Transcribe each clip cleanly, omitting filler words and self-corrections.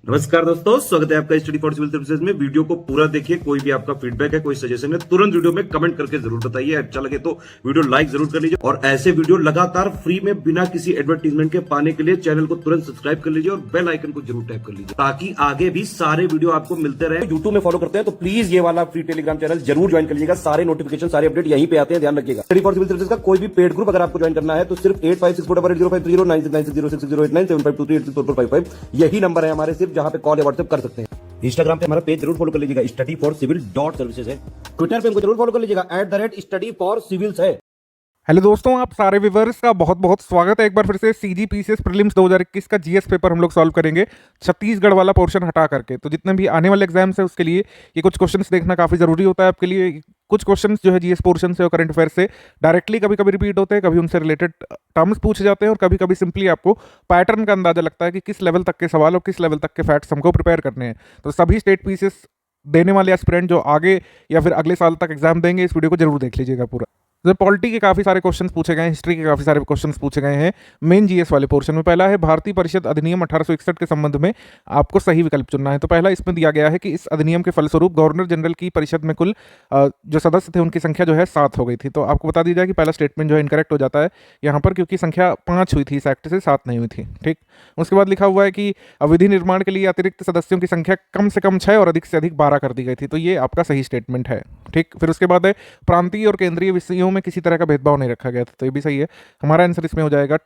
नमस्कार दोस्तों, स्वागत है आपका स्टडी फॉर सिविल सर्विसेज में। वीडियो को पूरा देखिए। कोई भी आपका फीडबैक है, कोई सजेशन है, तुरंत वीडियो में कमेंट करके जरूर बताइए। अच्छा लगे तो वीडियो लाइक जरूर कर लीजिए और ऐसे वीडियो लगातार फ्री में बिना किसी एडवर्टीजमेंट के पाने के लिए चैनल को तुरंत सब्सक्राइब कर लीजिए और बेल आइकन को जरूर टैप कर लीजिए ताकि आगे भी सारे वीडियो आपको मिलते रहे। यूट्यूब में फॉलो करते हैं तो प्लीज ये वाला फ्री टेलीग्राम चैनल जरूर ज्वाइन कर लीजिएगा। सारे नोटिफिकेशन, सारे अपडेट यहीं पे आते हैं, ध्यान रखिएगा। स्टडी फॉर सिविल सर्विसेज का कोई भी पेड ग्रुप अगर आपको ज्वाइन करना है तो सिर्फ 8564805309697523860455 यही नंबर है हमारे, सिर्फ जहां पे कॉल या व्हाट्सएप कर सकते हैं। इंस्टाग्राम पे हमारा पेज जरूर फॉलो कर लीजिएगा, स्टडी फॉर सिविल .सर्विसेज है। ट्विटर पे हमको जरूर फॉलो कर लीजिएगा, @study for civils है। हेलो दोस्तों, आप सारे व्यूअर्स का बहुत बहुत स्वागत है एक बार फिर से। सीजीपीसीएस प्रीलिम्स 2021 का जीएस पेपर हम लोग सॉल्व करेंगे छत्तीसगढ़ वाला पोर्शन हटा करके। तो जितने भी आने वाले एग्जाम्स है उसके लिए ये कुछ क्वेश्चंस देखना काफ़ी ज़रूरी होता है आपके लिए। कुछ क्वेश्चंस जो है जीएस पोर्शन से और करंट अफेयर से डायरेक्टली कभी कभी रिपीट होते हैं, कभी उनसे रिलेटेड टर्म्स पूछे जाते हैं और कभी कभी सिंपली आपको पैटर्न का अंदाजा लगता है कि किस लेवल तक के सवाल और किस लेवल तक के फैक्ट्स हमको प्रिपेयर करने हैं। तो सभी स्टेट पीसीएस देने वाले एस्पिरेंट जो आगे या फिर अगले साल तक एग्जाम देंगे, इस वीडियो को जरूर देख लीजिएगा पूरा। जैसे पॉलिटी के काफ़ी सारे क्वेश्चंस पूछे गए हैं, हिस्ट्री के काफ़ी सारे क्वेश्चंस पूछे गए हैं मेन जीएस वाले पोर्शन में। पहला है भारतीय परिषद अधिनियम 1861 के संबंध में आपको सही विकल्प चुनना है। तो पहला इसमें दिया गया है कि इस अधिनियम के फलस्वरूप गवर्नर जनरल की परिषद में कुल जो सदस्य थे उनकी संख्या जो है 7 हो गई थी। तो आपको बता दी जाए कि पहला स्टेटमेंट जो है इनकरेक्ट हो जाता है यहाँ पर, क्योंकि संख्या 5 हुई थी इस एक्ट से, 7 नहीं हुई थी। ठीक, उसके बाद लिखा हुआ है कि विधि निर्माण के लिए अतिरिक्त सदस्यों की संख्या कम से कम 6 और अधिक से अधिक 12 कर दी गई थी। तो ये आपका सही स्टेटमेंट है। ठीक, फिर उसके बाद है प्रांतीय और केंद्रीय विषयों में किसी तरह का भेदभाव नहीं रखा गया था। तो ये भी सही है। हमारा आंसर इसमें हो जाएगा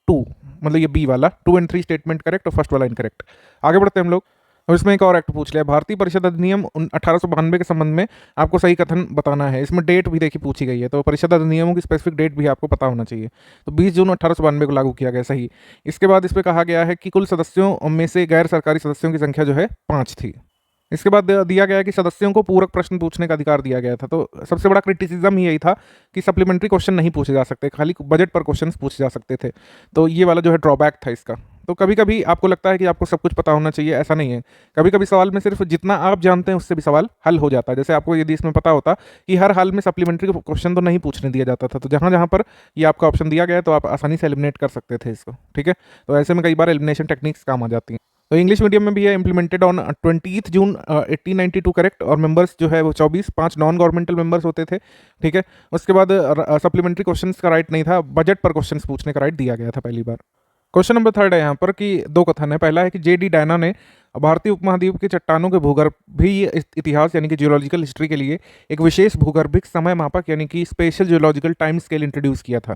2, मतलब ये बी वाला 2 और 3 स्टेटमेंट करेक्ट और फर्स्ट वाला इनकरेक्ट। आगे बढ़ते हैं हम लोग। और इसमें एक और एक्ट पूछ लिया, भारतीय परिषद अधिनियम 1892 के संबंध में आपको सही कथन बताना है। इसमें डेट भी देखिए पूछी गई है, तो परिषद अधिनियमों की स्पेसिफिक डेट भी आपको पता होना चाहिए। तो 20 जून 1892 को लागू किया गया, सही। इसके बाद इस पर कहा गया है कि कुल सदस्यों में से गैर सरकारी सदस्यों की संख्या जो है 5 थी। इसके बाद दिया गया कि सदस्यों को पूरक प्रश्न पूछने का अधिकार दिया गया था। तो सबसे बड़ा क्रिटिसिज्म यही था कि सप्लीमेंट्री क्वेश्चन नहीं पूछे जा सकते, खाली बजट पर क्वेश्चंस पूछे जा सकते थे। तो ये वाला जो है ड्रॉबैक था इसका। तो कभी कभी आपको लगता है कि आपको सब कुछ पता होना चाहिए, ऐसा नहीं है। कभी कभी सवाल में सिर्फ जितना आप जानते हैं उससे भी सवाल हल हो जाता है। जैसे आपको यदि इसमें पता होता कि हर हाल में सप्लीमेंट्री क्वेश्चन तो नहीं पूछने दिया जाता था, तो जहाँ जहाँ पर ये आपका ऑप्शन दिया गया है तो आप आसानी से एलिमिनेट कर सकते थे इसको। ठीक है, तो ऐसे में कई बार एलिमिनेशन टेक्निक्स काम आ जाती हैं। तो इंग्लिश मीडियम में भी है, इम्प्लीमेंटेड ऑन 20 जून 1892 करेक्ट। और मेंबर्स जो है वो 24, 5 नॉन गवर्नमेंटल मेंबर्स होते थे। ठीक है, उसके बाद सप्लीमेंट्री क्वेश्चंस का राइट नहीं था, बजट पर क्वेश्चंस पूछने का राइट दिया गया था पहली बार। क्वेश्चन नंबर 3 है यहाँ पर कि 2 कथन है। पहला है कि जेडी डायना ने भारतीय उपमहाद्वीप के चट्टानों के भूगर्भीय इतिहास यानी कि जियोलॉजिकल हिस्ट्री के लिए एक विशेष भूगर्भिक समय मापक यानी कि special geological time scale introduce किया था।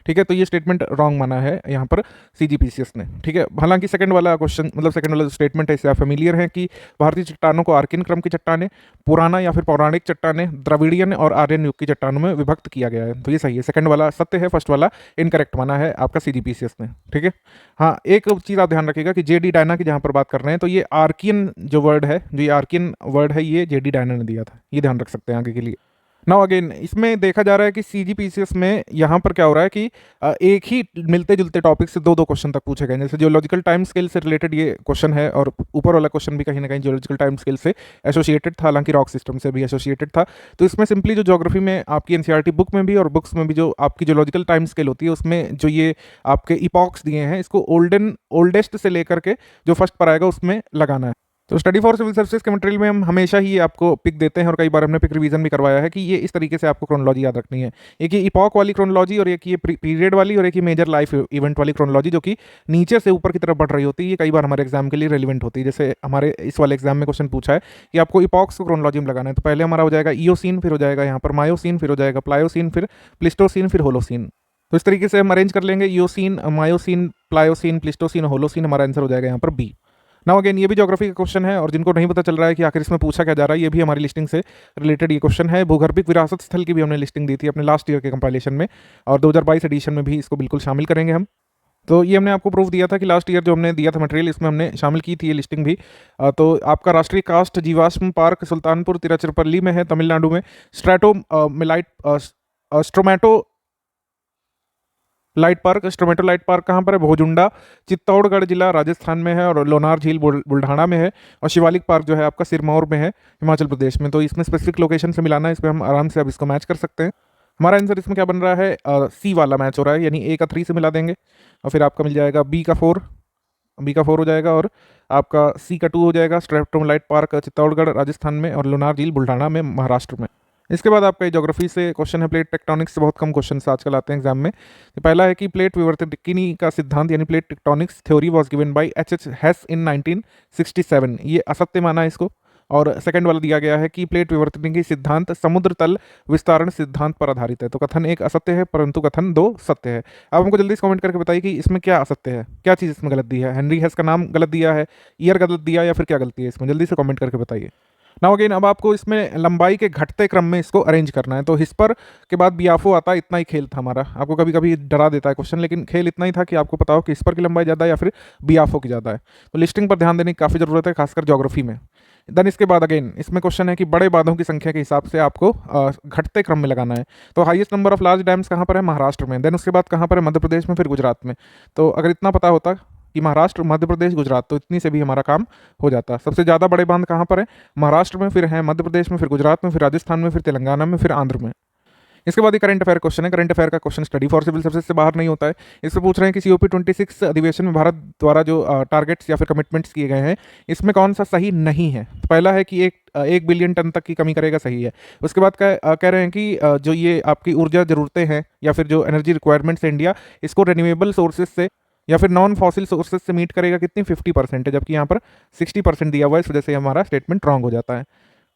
ठीक है, तो ये स्टेटमेंट रॉन्ग माना है यहाँ पर सीजीपीसीएस ने। ठीक है, हालांकि सेकंड वाला क्वेश्चन, मतलब सेकंड वाला स्टेटमेंट है, इससे आप फेमिलियर हैं कि भारतीय चट्टानों को आर्किन क्रम की चट्टानें, पुराना या फिर पौराणिक चट्टानें, द्रविड़ियन और आर्यन युग की चट्टानों में विभक्त किया गया है। तो ये सही है, सेकंड वाला सत्य है, फर्स्ट वाला इनकरेक्ट माना है आपका सीजीपीसीएस ने। ठीक है, हाँ, एक चीज़ आप ध्यान रखिएगा कि जेडी डायना की जहाँ पर बात कर रहे हैं तो ये आर्कियन जो वर्ड है, जो ये आर्कियन वर्ड है, ये जेडी डायना ने दिया था। ये ध्यान रख सकते हैं आगे के लिए। नाउ अगेन इसमें देखा जा रहा है कि सीजीपीसीएस में यहाँ पर क्या हो रहा है कि एक ही मिलते जुलते टॉपिक से 2 क्वेश्चन तक पूछे गए। जैसे जियोलॉजिकल टाइम स्केल से रिलेटेड ये क्वेश्चन है और ऊपर वाला क्वेश्चन भी कहीं ना कहीं जियोलॉजिकल टाइम स्केल से एसोसिएटेड था, हालांकि रॉक सिस्टम से भी एसोसिएटेड था। तो इसमें सिंपली जो ज्योग्राफी में आपकी एनसीईआरटी बुक में भी और बुक्स में भी जो आपकी जियोलॉजिकल टाइम स्केल होती है उसमें जो ये आपके इपॉक्स दिए हैं, इसको ओल्डेस्ट से लेकर के जो फर्स्ट पर आएगा उसमें लगाना है। तो स्टडी फॉर सिविल सर्विसेज के मटेरियल में हम हमेशा ही आपको पिक देते हैं और कई बार हमने पिक रिवीजन भी करवाया है कि ये इस तरीके से आपको क्रोनोलॉजी याद रखनी है। एक ये इपॉक वाली क्रोनोलॉजी और एक ये पीरियड वाली और एक ये मेजर लाइफ इवेंट वाली क्रोनोलॉजी जो कि नीचे से ऊपर की तरफ बढ़ रही होती है। ये कई बार हमारे एग्जाम के लिए रेलिवेंट होती है। जैसे हमारे इस वाले एग्जाम में क्वेश्चन पूछा है कि आपको इपॉक्स को क्रोनोलॉजी में लगाना है। तो पहले हमारा हो जाएगा ईओसीन, फिर हो जाएगा यहाँ पर मायोसीन, फिर हो जाएगा प्लायोसीन, फिर प्लिस्टोसीन, फिर होलोसीन। तो इस तरीके से हम अरेंज कर लेंगे, Eocene, Miocene, Pliocene, Pleistocene, Holocene. हमारा आंसर हो जाएगा यहाँ पर बी। नाउ अगेन ये भी ज्योग्राफी का क्वेश्चन है और जिनको नहीं पता चल रहा है कि आखिर इसमें पूछा क्या जा रहा है, ये भी हमारी लिस्टिंग से रिलेटेड ये क्वेश्चन है। भूगर्भिक विरासत स्थल की भी हमने लिस्टिंग दी थी अपने लास्ट ईयर के कंपाइलेशन में और 2022 एडिशन में भी इसको बिल्कुल शामिल करेंगे हम। तो ये हमने आपको प्रूफ दिया था कि लास्ट ईयर जो हमने दिया था मटेरियल, इसमें हमने शामिल की थी ये लिस्टिंग भी। तो आपका राष्ट्रीय कास्ट जीवाश्म पार्क सुल्तानपुर तिरुचिरापल्ली में है, तमिलनाडु में। स्ट्रोमेटोलाइट पार्क कहाँ पर है? भोजुंडा, चित्तौड़गढ़ जिला राजस्थान में है और लोनार झील बुल्ढाना में है। और शिवालिक पार्क जो है आपका सिरमौर में है, हिमाचल प्रदेश में। तो इसमें स्पेसिफिक लोकेशन से मिलाना है, इसमें हम आराम से अब इसको मैच कर सकते हैं। हमारा आंसर इसमें क्या बन रहा है? सी वाला मैच हो रहा है, यानी ए का 3 से मिला देंगे और फिर आपका मिल जाएगा बी का 4 हो जाएगा और आपका C-2 हो जाएगा, स्ट्रेटोमाइट पार्क चित्तौड़गढ़ राजस्थान में, और लोनार झील बुल्ढाना में महाराष्ट्र में। इसके बाद आपका ज्योग्राफी से क्वेश्चन है, प्लेट टेक्टोनिक्स से बहुत कम क्वेश्चन आजकल आते हैं एग्जाम में। तो पहला है कि प्लेट विवर्तनिकी का सिद्धांत यानी plate tectonics theory was given by H.H. हेस इन 1967, ये असत्य माना है इसको। और सेकंड वाला दिया गया है कि प्लेट विवर्तनिकी सिद्धांत समुद्र तल विस्तारण सिद्धांत पर आधारित है। तो कथन एक असत्य है, परंतु कथन दो सत्य है। अब हमको जल्दी से कमेंट करके बताइए कि इसमें क्या असत्य है, क्या चीज़ इसमें गलत दी है। हेनरी हेस का नाम गलत दिया है, ईयर गलत दिया, या फिर क्या गलती है इसमें, जल्दी से कमेंट करके बताइए। नाउ अगेन, अब आपको इसमें लंबाई के घटते क्रम में इसको अरेंज करना है। तो हिस्पर के बाद बियाफो आता है, इतना ही खेल था हमारा। आपको कभी कभी डरा देता है क्वेश्चन, लेकिन खेल इतना ही था कि आपको पता हो कि हिस्पर की लंबाई ज़्यादा है या फिर बियाफो की ज़्यादा है। तो लिस्टिंग पर ध्यान देने की काफ़ी ज़रूरत है, खासकर ज्योग्राफी में। देन इसके बाद अगेन इसमें क्वेश्चन है कि बड़े बांधों की संख्या के हिसाब से आपको घटते क्रम में लगाना है। तो highest number of large dams कहाँ पर है, महाराष्ट्र में। देन उसके बाद कहाँ पर है, मध्य प्रदेश में, फिर गुजरात में। तो अगर इतना पता होता कि महाराष्ट्र, मध्य प्रदेश, गुजरात, तो इतनी से भी हमारा काम हो जाता। सबसे ज़्यादा बड़े बांध कहाँ पर है, महाराष्ट्र में, फिर है मध्य प्रदेश में, फिर गुजरात में, फिर राजस्थान में, फिर तेलंगाना में, फिर आंध्र में। इसके बाद ये करंट अफेयर क्वेश्चन है। करंट अफेयर का question study for civil services से बाहर नहीं होता है। इसमें पूछ रहे हैं कि COP 26 अधिवेशन में भारत द्वारा जो टारगेट्स या फिर कमिटमेंट्स किए गए हैं, इसमें कौन सा सही नहीं है। तो पहला है कि 1 बिलियन टन तक की कमी करेगा, सही है। उसके बाद कह रहे हैं कि जो ये आपकी ऊर्जा ज़रूरतें हैं या फिर जो एनर्जी रिक्वायरमेंट्स है इंडिया, इसको रिन्यूएबल सोर्सेज से या फिर नॉन फॉसिल सोर्सेज से मीट करेगा, कितनी 50% है, जबकि यहाँ पर 60% दिया हुआ है। इस वजह से हमारा स्टेटमेंट रॉन्ग हो जाता है।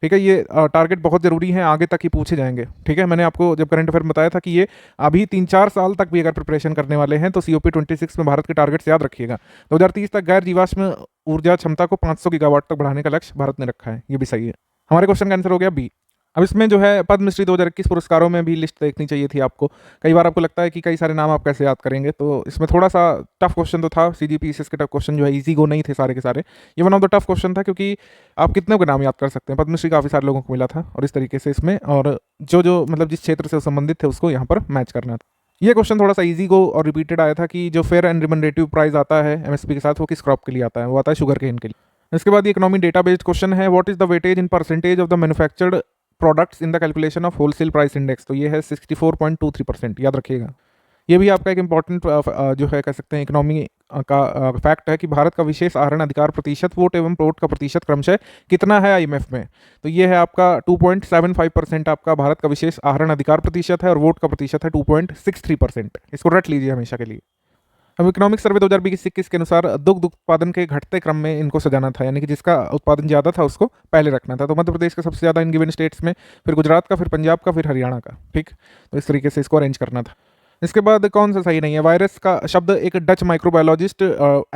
ठीक है, ये टारगेट बहुत ज़रूरी है, आगे तक ही पूछे जाएंगे। ठीक है, मैंने आपको जब करंट अफेयर में बताया था कि ये अभी 3-4 साल तक भी अगर प्रिपरेशन करने वाले हैं तो COP 26 में भारत के टारगेट्स याद रखिएगा। 2030 तक गैर जीवाश्म ऊर्जा क्षमता को 500 गीगावाट तक बढ़ाने का लक्ष्य भारत ने रखा है, ये भी सही है। हमारे क्वेश्चन का आंसर हो गया बी। अब इसमें जो है पद्मश्री 2021 पुरस्कारों में भी लिस्ट देखनी चाहिए थी आपको। कई बार आपको लगता है कि कई सारे नाम आप कैसे याद करेंगे, तो इसमें थोड़ा सा टफ क्वेश्चन तो था। CGPSS के टफ क्वेश्चन जो है इजी गो नहीं थे सारे के सारे। ये one of the tough question था, क्योंकि आप कितने के नाम याद कर सकते हैं। पद्मश्री काफ़ी सारे लोगों को मिला था, और इस तरीके से इसमें और जो मतलब जिस क्षेत्र से संबंधित थे उसको यहाँ पर मैच करना था। ये क्वेश्चन थोड़ा सा इजी गो और रिपीटेड आया था कि जो फेयर एंड रिमनरेटिव प्राइस आता है MSP के साथ, वो किस क्रॉप के लिए आता है, वो आता है शुगर केन के लिए। इसके बाद ये इकोनॉमी डेटा बेस्ड क्वेश्चन है, what is the weightage in percentage of the manufactured products in the calculation of wholesale price index. तो ये है 64.23%, याद रखिएगा। ये भी आपका एक इंपॉर्टेंट जो है कह सकते हैं इकोनॉमी का फैक्ट है कि भारत का विशेष आहरण अधिकार प्रतिशत, वोट एवं वोट का प्रतिशत क्रमशः कितना है IMF में। तो ये है आपका 2.75% आपका भारत का विशेष आहरण अधिकार प्रतिशत है, और वोट का प्रतिशत है 2.63%। इसको रट लीजिए हमेशा के लिए। अब इकोनॉमिक सर्वे 2021 के अनुसार दुग्ध उत्पादन के घटते क्रम में इनको सजाना था, यानी कि जिसका उत्पादन ज़्यादा था उसको पहले रखना था। तो मध्य प्रदेश का सबसे ज़्यादा इन गिवन स्टेट्स में, फिर गुजरात का, फिर पंजाब का, फिर हरियाणा का। ठीक, तो इस तरीके से इसको अरेंज करना था। इसके बाद कौन सा सही नहीं है, वायरस का शब्द एक डच माइक्रोबायोलॉजिस्ट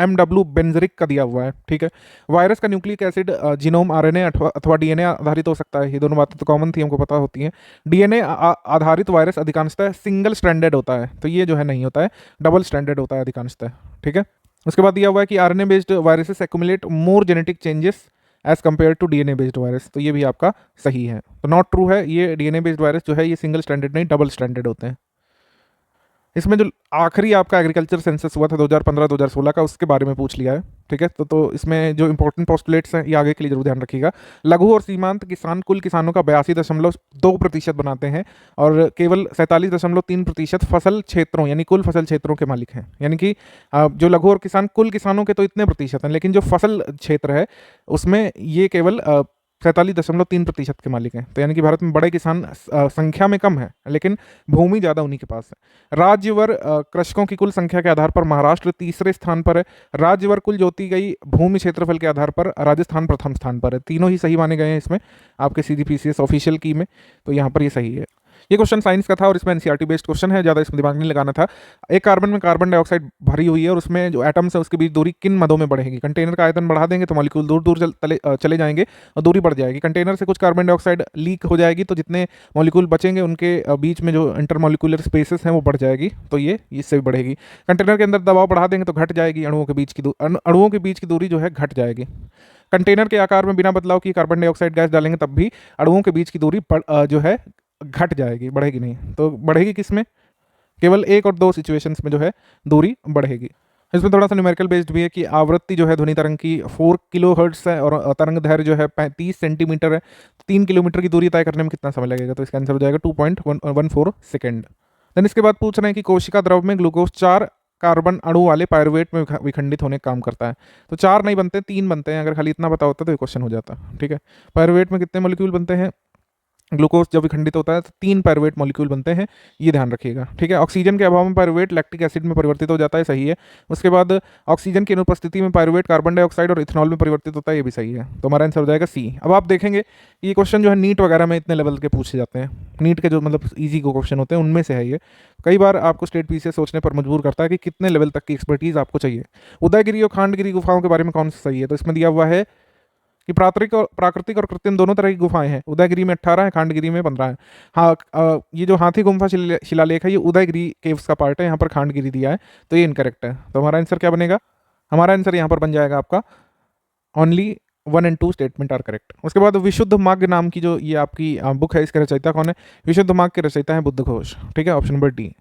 MW बेंजरिक का दिया हुआ है। ठीक है, वायरस का न्यूक्लिक एसिड जीनोम RNA अथवा DNA आधारित हो सकता है। ये दोनों बातें तो कॉमन थी, हमको पता होती हैं। DNA आधारित वायरस अधिकांशतः सिंगल स्ट्रैंडेड होता है, तो ये जो है नहीं होता है, डबल स्ट्रैंडेड होता है अधिकांशतः। ठीक है, उसके बाद दिया हुआ है कि RNA based viruses accumulate more genetic changes as compare to DNA based virus. तो ये भी आपका सही है, तो नॉट ट्रू है। ये DNA बेस्ड वायरस जो है ये सिंगल स्ट्रैंडेड नहीं, डबल स्ट्रैंडेड होते हैं। इसमें जो आखिरी आपका एग्रीकल्चर सेंसस हुआ था 2015-2016 का, उसके बारे में पूछ लिया है। ठीक है, तो इसमें जो इंपॉर्टेंट पोस्टुलेट्स हैं ये आगे के लिए जरूर ध्यान रखिएगा। लघु और सीमांत किसान कुल किसानों का 82.2% बनाते हैं, और केवल 47.3% फसल क्षेत्रों यानी कुल फसल क्षेत्रों के मालिक हैं। यानी कि जो लघु और किसान कुल किसानों के तो इतने प्रतिशत हैं, लेकिन जो फसल क्षेत्र है उसमें ये केवल 47.3% के मालिक हैं। तो यानी कि भारत में बड़े किसान संख्या में कम है, लेकिन भूमि ज़्यादा उन्हीं के पास है। राज्यवर कृषकों की कुल संख्या के आधार पर महाराष्ट्र तीसरे स्थान पर है। राज्यवर कुल जोती गई भूमि क्षेत्रफल के आधार पर राजस्थान प्रथम स्थान पर है। तीनों ही सही माने गए हैं इसमें आपके CGPSS ऑफिशियल की में, तो यहाँ पर ये सही है। ये क्वेश्चन साइंस का था और इसमें NCERT बेस्ड क्वेश्चन है, ज़्यादा इसमें दिमाग नहीं लगाना था। एक कार्बन में कार्बन डाइऑक्साइड भरी हुई है और उसमें जो एटम्स है उसके बीच दूरी किन मदों में बढ़ेगी। कंटेनर का आयतन बढ़ा देंगे तो मॉलिक्यूल दूर दूर चले जाएंगे और दूरी बढ़ जाएगी। कंटेनर से कुछ कार्बन डाइऑक्साइड लीक हो जाएगी तो जितने मॉलिक्यूल बचेंगे उनके बीच में जो इंटरमॉलिक्यूलर स्पेसेस हैं वो बढ़ जाएगी, तो ये इससे भी बढ़ेगी। कंटेनर के अंदर दबाव बढ़ा देंगे तो घट जाएगी, अणुओं के बीच की दूरी जो है घट जाएगी। कंटेनर के आकार में बिना बदलाव की कार्बन डाइऑक्साइड गैस डालेंगे तब भी अणुओं के बीच की दूरी जो है घट जाएगी, बढ़ेगी नहीं। तो बढ़ेगी किस में? केवल 1 और 2 सिचुएशंस में जो है दूरी बढ़ेगी। इसमें थोड़ा सा न्यूमेरिकल बेस्ड भी है कि आवृत्ति जो है ध्वनि तरंग की 4 किलोहर्ट्ज़ है और तरंग दैर्घ्य जो है 35 सेंटीमीटर है। 3 किलोमीटर की दूरी तय करने में कितना समय लगेगा? तो इसका आंसर हो जाएगा 2.14 सेकेंड। देन इसके बाद पूछ रहे हैं कि कोशिका द्रव में ग्लूकोज 4 कार्बन अणु वाले पायरुवेट में विखंडित होने का काम करता है। तो 4 नहीं बनते, 3 बनते हैं। अगर खाली इतना पता होता तो ये क्वेश्चन हो जाता। ठीक है, पायरुवेट में कितने मॉलिक्यूल बनते हैं? ग्लूकोज जब विखंडित होता है तो 3 पायरुवेट मॉलिक्यूल बनते हैं, ये ध्यान रखिएगा। ठीक है, ऑक्सीजन के अभाव में पायरुवेट लैक्टिक एसिड में परिवर्तित हो जाता है, सही है। उसके बाद ऑक्सीजन की अनुपस्थिति में पायरुवेट कार्बन डाइऑक्साइड और इथेनॉल में परिवर्तित होता है, ये भी सही है। तो हमारा आंसर हो जाएगा सी। अब आप देखेंगे ये क्वेश्चन जो है नीट वगैरह में इतने लेवल के पूछे जाते हैं, नीट के जो मतलब ईजी को क्वेश्चन होते हैं उनमें से है ये। कई बार आपको स्टेट पी से सोचने पर मजबूर करता है कि कितने लेवल तक की एक्सपर्टीज आपको चाहिए। उदयगिरी और खांडगिरी गुफाओं के बारे में कौन सा सही है? तो इसमें दिया हुआ है कि प्राकृतिक और कृत्रिम दोनों तरह की गुफाएं हैं। उदयगिरी में 18 है, खांडगिरी में 15 है। हाँ, ये जो हाथी गुम्फा शिलालेख है ये उदयगिरी केव्स का पार्ट है, यहाँ पर खांडगिरी दिया है, तो ये इनकरेक्ट है। तो हमारा आंसर क्या बनेगा? हमारा आंसर यहाँ पर बन जाएगा आपका ओनली 1 और 2 स्टेटमेंट आर करेक्ट। उसके बाद विशुद्ध मार्ग नाम की जो ये आपकी बुक है, इसके रचयिता कौन है? विशुद्ध मार्ग के रचयिता है बुद्ध घोष। ठीक है, ऑप्शन नंबर डी।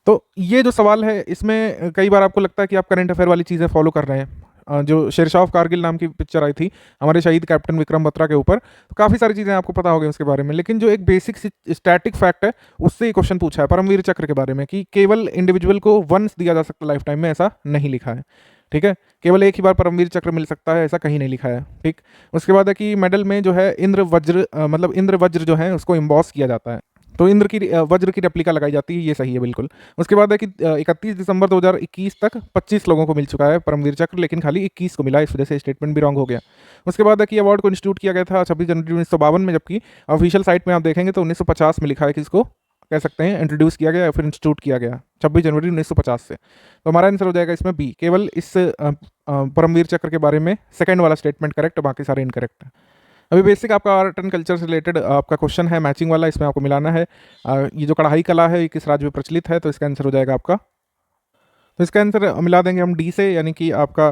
तो ये जो सवाल है इसमें कई बार आपको लगता है कि आप करंट अफेयर वाली चीज़ें फॉलो कर रहे हैं। जो शेरशाह ऑफ कारगिल नाम की पिक्चर आई थी हमारे शहीद कैप्टन विक्रम बत्रा के ऊपर, तो काफ़ी सारी चीज़ें आपको पता हो गई उसके बारे में। लेकिन जो एक बेसिक स्टैटिक फैक्ट है उससे ये क्वेश्चन पूछा है परमवीर चक्र के बारे में, कि केवल इंडिविजुअल को वंस दिया जा सकता लाइफ टाइम में, ऐसा नहीं लिखा है। ठीक है, केवल एक ही बार परमवीर चक्र मिल सकता है, ऐसा कहीं नहीं लिखा है। ठीक, उसके बाद है कि मेडल में जो है इंद्र वज्र मतलब इंद्र वज्र जो है उसको इम्बॉस किया जाता है, तो इंद्र की वज्र की रेप्लिका लगाई जाती है, ये सही है बिल्कुल। उसके बाद है कि 31 दिसंबर 2021 तक 25 लोगों को मिल चुका है परमवीर चक्र, लेकिन खाली 21 को मिला, इस वजह से स्टेटमेंट भी रॉन्ग हो गया। उसके बाद है कि अवार्ड को इंस्टीट्यूट किया गया था 26 जनवरी 1952 में, जबकि ऑफिशियल साइट में आप देखेंगे तो 1950 में लिखा है कि इसको कह सकते हैं इंट्रोड्यूस किया गया या फिर इंस्टीट्यूट किया गया 26 जनवरी 1950 से। तो हमारा आंसर हो जाएगा इसमें बी, केवल इस परमवीर चक्र के बारे में सेकंड वाला स्टेटमेंट करेक्ट, बाकी सारे इनकरेक्ट है। अभी बेसिक आपका आर्ट एंड कल्चर से रिलेटेड आपका क्वेश्चन है मैचिंग वाला, इसमें आपको मिलाना है ये जो कढ़ाई कला है ये किस राज्य में प्रचलित है, तो इसका आंसर हो जाएगा आपका, तो इसका आंसर मिला देंगे हम डी से, यानी कि आपका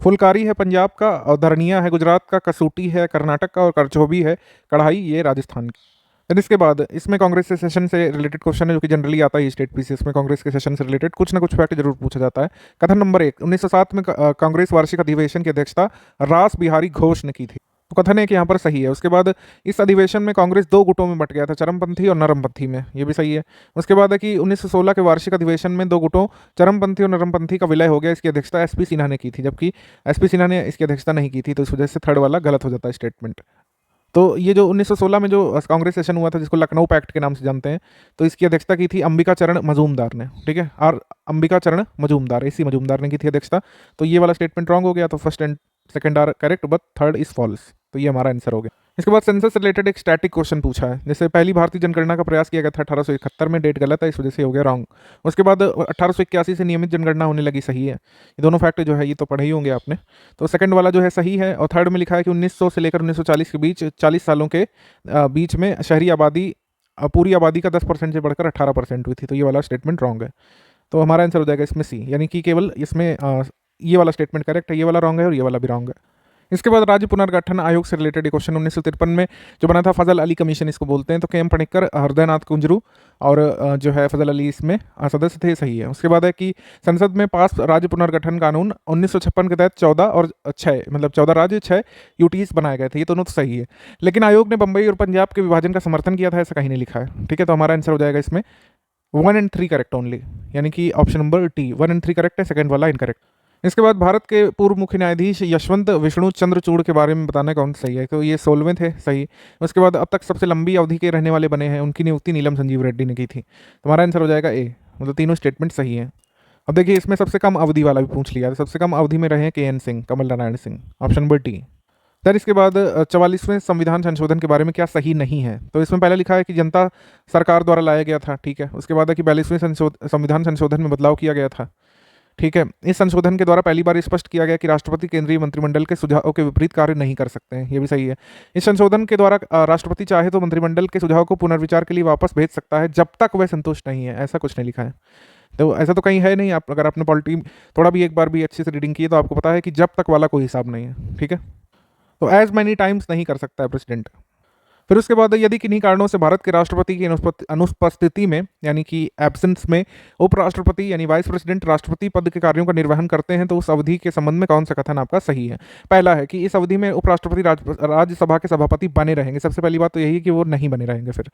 फुलकारी है पंजाब का, और धरनिया है गुजरात का, कसूटी है कर्नाटक का, और करचोबी है कढ़ाई ये राजस्थान की। फिर इसके बाद इसमें कांग्रेस के सेशन से रिलेटेड क्वेश्चन है जो कि जनरली आता है स्टेट पीसीएस में, कांग्रेस के सेशन से रिलेटेड कुछ ना कुछ फैक्ट जरूर पूछा जाता है। कथन नंबर 1, 1907 में कांग्रेस वार्षिक अधिवेशन की अध्यक्षता रास बिहारी घोष ने की थी, तो कथन है कि यहाँ पर सही है। उसके बाद इस अधिवेशन में कांग्रेस 2 गुटों में बट गया था, चरमपंथी और नरमपंथी में, ये भी सही है। उसके बाद है कि 1916 के वार्षिक अधिवेशन में 2 गुटों चरमपंथी और नरमपंथी का विलय हो गया, इसकी अध्यक्षता एसपी सिन्हा ने की थी, जबकि एसपी सिन्हा ने इसकी अध्यक्षता नहीं की थी, तो इस वजह से थर्ड वाला गलत हो जाता है स्टेटमेंट। तो ये जो 1916 में जो कांग्रेस सेशन हुआ था जिसको लखनऊ पैक्ट के नाम से जानते हैं, तो इसकी अध्यक्षता की थी अंबिका चरण मजूमदार ने। ठीक है, और अंबिका चरण मजूमदार, एसी मजूमदार ने की थी अध्यक्षता, तो ये वाला स्टेटमेंट रॉन्ग हो गया। तो first and second are correct but third is false, तो ये हमारा आंसर हो गया। इसके बाद सेंसस से रिलेटेड एक स्टैटिक क्वेश्चन पूछा है, जैसे पहली भारतीय जनगणना का प्रयास किया गया था 1871 में, डेट गलत है इस वजह से हो गया रॉन्ग। उसके बाद 1881 से नियमित जनगणना होने लगी, सही है। ये दोनों फैक्ट जो है ये तो पढ़े ही होंगे आपने, तो सेकंड वाला जो है सही है। और थर्ड में लिखा है कि 1900 से लेकर 1940 के बीच 40 सालों के बीच में शहरी आबादी पूरी आबादी का 10% से बढ़कर 18% हुई थी, तो ये वाला स्टेटमेंट रॉन्ग है। तो हमारा आंसर हो जाएगा इसमें सी, यानी कि केवल इसमें ये वाला स्टेटमेंट करेक्ट है, ये वाला रॉन्ग है और ये वाला भी रॉन्ग है। इसके बाद राज्य पुनर्गठन आयोग से रिलेटेड क्वेश्चन 1953 में जो बना था फजल अली कमीशन इसको बोलते हैं, तो के एम पणिक्कर, हृदयनाथ कुंजरू और जो है फजल अली इसमें सदस्य थे, सही है। उसके बाद है कि संसद में पास राज्य पुनर्गठन कानून 1956 के तहत 14 और 6 मतलब 14 राज्य 6 यूटीज बनाए गए थे, ये दोनों तो सही है। लेकिन आयोग ने बंबई और पंजाब के विभाजन का समर्थन किया था, ऐसा कहीं नहीं लिखा है। ठीक है, तो हमारा आंसर हो जाएगा इसमें 1 और 3 करेक्ट ओनली, यानी कि ऑप्शन नंबर टी 1 और 3 करेक्ट है, सेकंड वाला इनकरेक्ट। इसके बाद भारत के पूर्व मुख्य न्यायाधीश यशवंत विष्णु चंद्रचूड़ के बारे में बताना कौन सही है, तो ये 16वें थे, सही। उसके बाद अब तक सबसे लंबी अवधि के रहने वाले बने हैं, उनकी नियुक्ति नीलम संजीव रेड्डी ने की थी, तो हमारा आंसर हो जाएगा ए, मतलब तीनों स्टेटमेंट सही है। अब देखिए इसमें सबसे कम अवधि वाला भी पूछ लिया, सबसे कम अवधि में रहे KN Singh, Kamal Narayan Singh, option number T. Sir इसके बाद 44वें संविधान संशोधन के बारे में क्या सही नहीं है, तो इसमें पहले लिखा है कि जनता सरकार द्वारा लाया गया था, ठीक है। उसके बाद है कि 42वें संविधान संशोधन में बदलाव किया गया था, ठीक है। इस संशोधन के द्वारा पहली बार स्पष्ट किया गया कि राष्ट्रपति केंद्रीय मंत्रिमंडल के सुझावों के विपरीत कार्य नहीं कर सकते हैं, ये भी सही है। इस संशोधन के द्वारा राष्ट्रपति चाहे तो मंत्रिमंडल के सुझाव को पुनर्विचार के लिए वापस भेज सकता है जब तक वह संतुष्ट नहीं है, ऐसा कुछ नहीं लिखा है, तो ऐसा तो कहीं है नहीं। आप अगर आपने पॉलिटी थोड़ा भी एक बार भी अच्छे से रीडिंग की है तो आपको पता है कि जब तक वाला कोई हिसाब नहीं है, ठीक है। तो एज मैनी टाइम्स नहीं कर सकता है प्रेसिडेंट। फिर उसके बाद यदि किन्हीं कारणों से भारत के राष्ट्रपति की अनुपस्थिति में यानी कि एब्सेंस में उपराष्ट्रपति यानी वाइस प्रेसिडेंट राष्ट्रपति पद के कार्यों का निर्वहन करते हैं, तो उस अवधि के संबंध में कौन सा कथन आपका सही है। पहला है कि इस अवधि में उपराष्ट्रपति राज्यसभा के सभापति बने रहेंगे, सबसे पहली बात तो यही है कि वो नहीं बने रहेंगे। फिर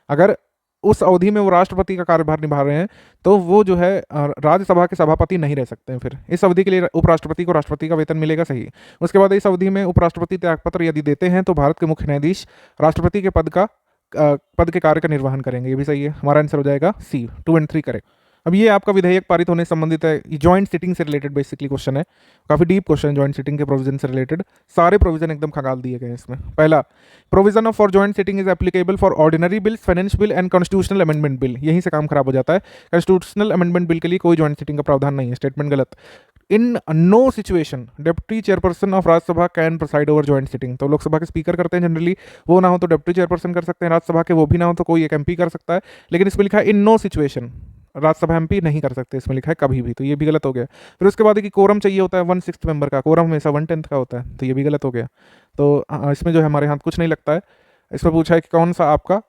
अगर उस अवधि में वो राष्ट्रपति का कार्यभार निभा रहे हैं तो वो जो है राज्यसभा के सभापति नहीं रह सकते हैं। फिर इस अवधि के लिए उपराष्ट्रपति को राष्ट्रपति का वेतन मिलेगा, सही। उसके बाद इस अवधि में उपराष्ट्रपति त्यागपत्र यदि देते हैं तो भारत के मुख्य न्यायाधीश राष्ट्रपति के पद के कार्य का निर्वहन करेंगे, ये भी सही है। हमारा आंसर हो जाएगा सी, 2 और 3 करेक्ट। अब ये आपका विधेयक पारित होने से संबंधित है, ये जॉइंट सिटिंग से रिलेटेड बेसिकली क्वेश्चन है, काफी डीप क्वेश्चन है जॉइंट सिटिंग के प्रोविजन से रिलेटेड। सारे प्रोविजन एकदम खंगाल दिए गए हैं इसमें। पहला, provision of for joint sitting is applicable for ordinary bills, finance bill and constitutional amendment bill. यहीं से काम खराब हो जाता है। कॉन्स्टिट्यूशनल अमेंडमेंट बिल के लिए कोई जॉइंट सिटिंग का प्रावधान नहीं है, स्टेटमेंट गलत। In know situation deputy chairperson of Rajya Sabha can preside over joint sitting. तो लोकसभा के स्पीकर करते हैं जनरली, वो ना हो तो डिप्टी चेयरपर्सन कर सकते हैं राज्यसभा के, वो भी ना हो तो कोई एक एमपी कर सकता है। लेकिन इसमें लिखा है in know situation, Rajya Sabha MP नहीं कर सकते, इसमें लिखा है कभी भी, तो ये भी गलत हो गया। फिर उसके बाद कि कोरम चाहिए होता है 1/6 मेंबर का, कोरम हमेशा 1/10 का होता है, तो ये भी गलत हो गया। तो इसमें जो है हमारे हाथ कुछ नहीं लगता है। इसमें पूछा है कि कौन सा आपका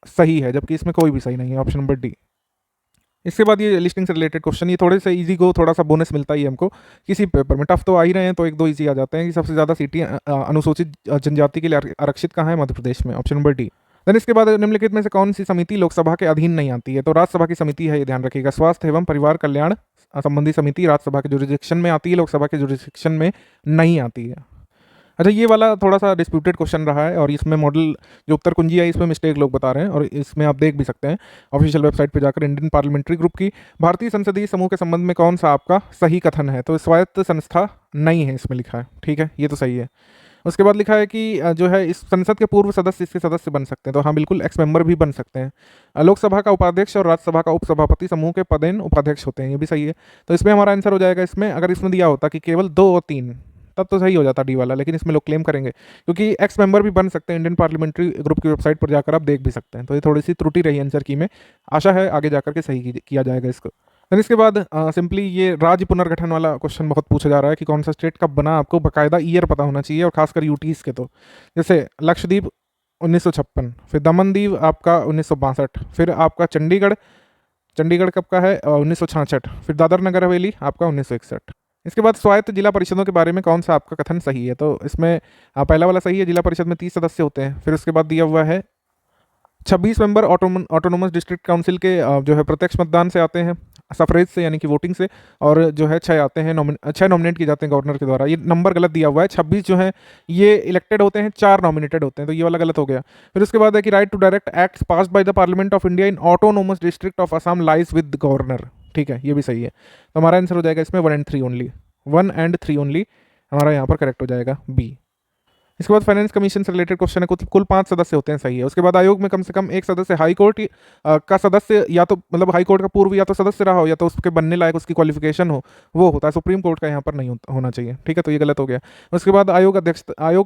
सही है, जबकि इसमें कोई भी सही नहीं है, ऑप्शन नंबर डी। इसके बाद ये लिस्टिंग से रिलेटेड क्वेश्चन, ये थोड़े से इजी को थोड़ा सा बोनस मिलता ही है हमको किसी पेपर में। टफ तो आ ही रहे हैं तो 1-2 इजी आ जाते हैं। कि सबसे ज़्यादा सीटें अनुसूचित जनजाति के लिए आरक्षित कहाँ है, मध्य प्रदेश में, ऑप्शन नंबर डी। देन इसके बाद निम्नलिखित में से कौन सी समिति लोकसभा के अधीन नहीं आती है, तो राज्यसभा की समिति है, ये ध्यान रखिएगा। स्वास्थ्य एवं परिवार कल्याण संबंधी समिति राज्यसभा के जुरिडिक्शन में आती है, लोकसभा के जुरिडिक्शन में नहीं आती है। अच्छा, ये वाला थोड़ा सा डिस्प्यूटेड क्वेश्चन रहा है और इसमें मॉडल जो उत्तर कुंजी है इसमें मिस्टेक लोग बता रहे हैं, और इसमें आप देख भी सकते हैं ऑफिशियल वेबसाइट पे जाकर। इंडियन पार्लियामेंट्री ग्रुप की भारतीय संसदीय समूह के संबंध में कौन सा आपका सही कथन है, तो स्वायत्त संस्था नहीं है इसमें लिखा है, ठीक है, ये तो सही है। उसके बाद लिखा है कि जो है इस संसद के पूर्व सदस्य इसके सदस्य बन सकते हैं, तो हाँ बिल्कुल एक्स मेंबर भी बन सकते हैं। लोकसभा का उपाध्यक्ष और राज्यसभा का उपसभापति समूह के पदेन उपाध्यक्ष होते हैं, ये भी सही है। तो इसमें हमारा आंसर हो जाएगा, इसमें अगर इसमें दिया होता कि केवल 2 और 3 तब तो सही हो जाता डी वाला, लेकिन इसमें लोग क्लेम करेंगे क्योंकि एक्स मेंबर भी बन सकते हैं। इंडियन पार्लियामेंट्री ग्रुप की वेबसाइट पर जाकर आप देख भी सकते हैं, तो ये थोड़ी सी त्रुटि रही आंसर की में, आशा है आगे जाकर के सही किया जाएगा इसको। फिर इसके बाद सिंपली ये राज्य पुनर्गठन वाला क्वेश्चन बहुत पूछा जा रहा है कि कौन सा स्टेट कब बना, आपको बाकायदा ईयर पता होना चाहिए, और खासकर यूटीज के। तो जैसे लक्षद्वीप 1956, फिर दमन दीव आपका 1962, फिर आपका चंडीगढ़ कब का है 1966, फिर दादर नगर हवेली आपका 1961। इसके बाद स्वायत्त जिला परिषदों के बारे में कौन सा आपका कथन सही है, तो इसमें पहला वाला सही है, जिला परिषद में 30 सदस्य होते हैं। फिर उसके बाद दिया हुआ है 26 मेंबर ऑटोनोमस डिस्ट्रिक्ट काउंसिल के जो है प्रत्यक्ष मतदान से आते हैं, सफरेज से यानी कि वोटिंग से, और जो है 6 आते हैं 6 नॉमिनेट किए जाते हैं गवर्नर के द्वारा। ये नंबर गलत दिया हुआ है, 26 जो है ये इलेक्टेड होते हैं, 4 नॉमिनेटेड होते हैं, तो ये वाला गलत हो गया। फिर उसके बाद है कि right to direct acts passed by the parliament of India in autonomous district of Assam lies with governor, ठीक है, ये भी सही है। तो हमारा आंसर हो जाएगा इसमें 1 and 3 ओनली, 1 and 3 ओनली हमारा यहाँ पर करेक्ट हो जाएगा बी। इसके बाद फाइनेंस कमीशन से रिलेटेड क्वेश्चन है, कुल 5 सदस्य होते हैं, सही है। उसके बाद आयोग में कम से कम एक सदस्य हाई कोर्ट का सदस्य, या तो मतलब हाई कोर्ट का पूर्व या तो सदस्य रहा हो, या तो उसके बनने लायक उसकी क्वालिफिकेशन हो, वो होता है। सुप्रीम कोर्ट का यहाँ पर नहीं होना चाहिए, ठीक है, तो ये गलत हो गया। उसके बाद आयोग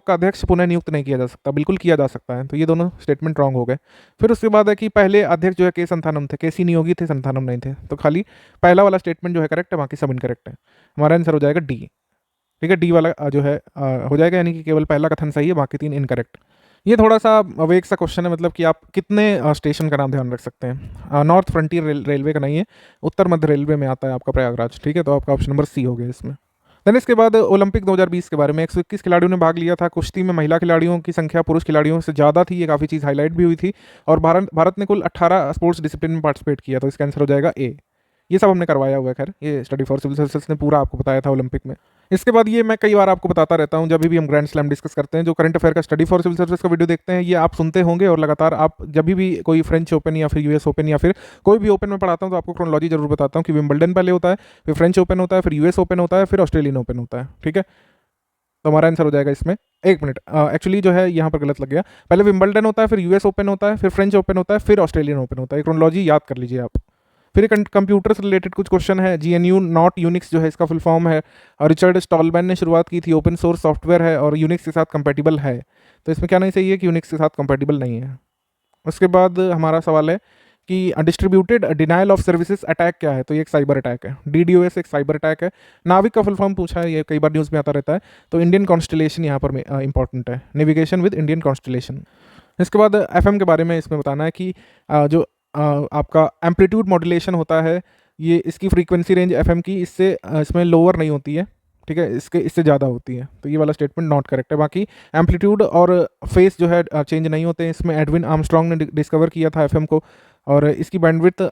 का अध्यक्ष पुनः नियुक्त नहीं किया जा सकता, बिल्कुल किया जा सकता है, तो ये दोनों स्टेटमेंट रॉन्ग हो गए। फिर उसके बाद है कि पहले अध्यक्ष जो है के संथानम थे, केसी नियोगी थे, संथानम नहीं थे, तो खाली पहला वाला स्टेटमेंट जो है करेक्ट है, बाकी सब इनकरेक्ट है। हमारा आंसर हो जाएगा डी, ठीक है, डी वाला जो है हो जाएगा, यानी कि केवल पहला कथन सही है, बाकी 3 इनकरेक्ट। ये थोड़ा सा वेग सा क्वेश्चन है, मतलब कि आप कितने स्टेशन का नाम ध्यान रख सकते हैं। नॉर्थ फ्रंटियर रेलवे का नहीं है, उत्तर मध्य रेलवे में आता है आपका प्रयागराज, ठीक है, तो आपका ऑप्शन नंबर सी हो गया इसमें। देन इसके बाद ओलंपिक 2020 के बारे में 121 खिलाड़ियों ने भाग लिया था। कुश्ती में महिला खिलाड़ियों की संख्या पुरुष खिलाड़ियों से ज़्यादा थी, ये काफ़ी चीज़ हाईलाइट भी हुई थी, और भारत ने कुल 18 स्पोर्ट्स डिसिप्लिन में पार्टिसिपेट किया, तो इसका आंसर हो जाएगा ए। ये सब हमने करवाया हुआ है, खैर ये स्टडी फॉर सिविल सर्विसेज ने पूरा आपको बताया था ओलंपिक में। इसके बाद ये मैं कई बार आपको बताता रहता हूँ, जब भी हम ग्रैंड स्लैम डिस्कस करते हैं, जो करंट अफेयर का स्टडी फॉर सिविल सर्विस का वीडियो देखते हैं, ये आप सुनते होंगे, और लगातार आप जब भी कोई फ्रेंच ओपन या फिर यूएस ओपन या फिर कोई भी ओपन में पढ़ाता हूँ तो आपको क्रोनोलॉजी जरूर बताता हूँ कि विंबलडन पहले होता है, फिर फ्रेंच ओपन होता है, फिर यूएस ओपन होता है, फिर ऑस्ट्रेलियन ओपन होता है, ठीक है। तो हमारा आंसर हो जाएगा इसमें, एक मिनट, एक्चुअली जो है यहाँ पर गलत लग गया, पहले विंबलडन होता है, फिर यूएस ओपन होता है, फिर फ्रेंच ओपन होता है, फिर ऑस्ट्रेलियन ओपन होता है। क्रोनोलॉजी याद कर लीजिए आप। फिर कंप्यूटर से रिलेटेड कुछ क्वेश्चन है, GNU नॉट यूनिक्स जो है इसका फुल फॉर्म है, और रिचर्ड स्टॉलमैन ने शुरुआत की थी, ओपन सोर्स सॉफ्टवेयर है और यूनिक्स के साथ कंपेटिबल है, तो इसमें क्या नहीं सही है कि यूनिक्स के साथ कंपेटिबल नहीं है। उसके बाद हमारा सवाल है कि distributed denial of services attack क्या है, तो ये एक साइबर अटैक है, DDoS एक साइबर अटैक है। नाविक का फुल फॉर्म पूछा है, ये कई बार न्यूज़ में आता रहता है, तो इंडियन कॉन्स्टलेशन यहाँ पर इंपॉर्टेंट है, नेविगेशन विद इंडियन कॉन्स्टलेशन। इसके बाद FM के बारे में इसमें बताना है कि जो आपका एम्पलीट्यूड मॉड्यूलेशन होता है, ये इसकी फ्रीक्वेंसी रेंज FM की इसमें लोअर नहीं होती है, ठीक है, इससे ज़्यादा होती है, तो ये वाला स्टेटमेंट नॉट करेक्ट है। बाकी एम्पलीट्यूड और फेस जो है चेंज नहीं होते हैं, इसमें एडविन आर्मस्ट्रॉन्ग ने डिस्कवर किया था FM को और इसकी बैंडविड्थ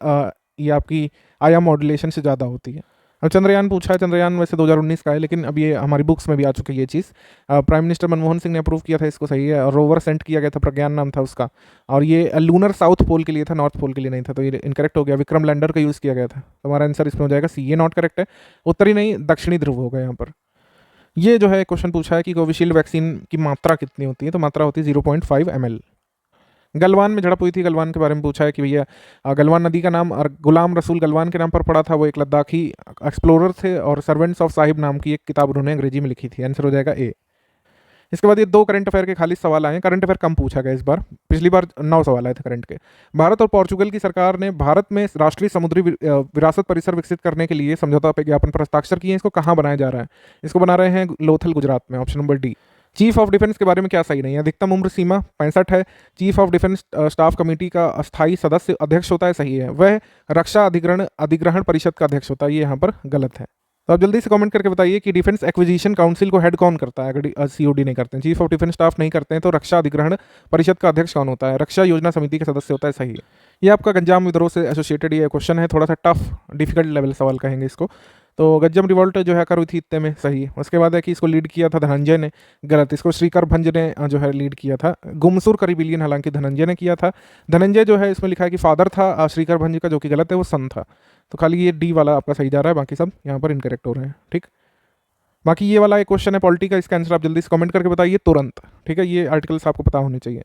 ये आपकी आया मॉड्यूलेशन से ज़्यादा होती है। अब चंद्रयान पूछा है, चंद्रयान वैसे 2019 का है, लेकिन अब ये हमारी बुक्स में भी आ चुकी है ये चीज़। प्राइम मिनिस्टर मनमोहन सिंह ने अप्रूव किया था इसको, सही है। और रोवर सेंड किया गया था, प्रज्ञान नाम था उसका, और ये लूनर साउथ पोल के लिए था, नॉर्थ पोल के लिए नहीं था, तो ये इनकरेक्ट हो गया। विक्रम लैंडर का यूज़ किया गया था, तो हमारा आंसर इसमें हो जाएगा सी, ये नॉट करेक्ट है। उत्तरी नहीं, दक्षिणी ध्रुव होगा यहाँ पर। ये जो है क्वेश्चन पूछा है कि कोविशील्ड वैक्सीन की मात्रा कितनी होती है, तो मात्रा होती है 0.5 ml। गलवान में झड़प हुई थी, गलवान के बारे में पूछा है कि भैया गलवान नदी का नाम और गुलाम रसूल गलवान के नाम पर पड़ा था। वो एक लद्दाखी एक्सप्लोरर थे और सर्वेंट्स ऑफ साहिब नाम की एक किताब उन्होंने अंग्रेजी में लिखी थी। आंसर हो जाएगा ए। इसके बाद ये 2 करंट अफेयर के खाली सवाल आए हैं। करंट अफेयर कम पूछा गया इस बार, पिछली बार 9 सवाल आए थे करंट के। भारत और पोर्चुगल की सरकार ने भारत में राष्ट्रीय समुद्री विरासत परिसर विकसित करने के लिए समझौता ज्ञापन पर हस्ताक्षर किए हैं। इसको कहाँ बनाया जा रहा है? इसको बना रहे हैं लोथल, गुजरात में। Option number D. Chief of defence के बारे में क्या सही नहीं है? अधिकतम उम्र सीमा 65 है। Chief of defence staff committee का अस्थायी सदस्य अध्यक्ष होता है, सही है। वह रक्षा अधिग्रहण परिषद का अध्यक्ष होता है, ये यहाँ पर गलत है। तो आप जल्दी से कमेंट करके बताइए कि डिफेंस एक्विजिशन काउंसिल को हेड कौन करता है अगर सीओडी नहीं करते हैं, चीफ ऑफ डिफेंस स्टाफ नहीं करते हैं, तो रक्षा अधिग्रहण परिषद का अध्यक्ष कौन होता है? रक्षा योजना समिति का सदस्य होता है, सही है। ये आपका गंजाम विद्रोह से एसोसिएटेड ये क्वेश्चन है, थोड़ा सा टफ डिफिकल्ट लेवल सवाल कहेंगे इसको। तो गज्जम रिवॉल्ट जो है करी थी इतने में, सही है। उसके बाद है कि इसको लीड किया था धनंजय ने, गलत। इसको श्रीकर भंज ने जो है लीड किया था। गुमसुर का रिबिलियन हालांकि धनंजय ने किया था। धनंजय जो है इसमें लिखा है कि फादर था श्रीकर भंज का, जो कि गलत है, वो सन था। तो खाली ये डी वाला आपका सही जा रहा है, बाकी सब यहाँ पर इनकरेक्ट हो रहे हैं, ठीक। बाकी ये वाला एक क्वेश्चन है पॉलिटी का, इसका आंसर आप जल्दी से कमेंट करके बताइए तुरंत, ठीक है। ये आर्टिकल्स आपको पता होने चाहिए।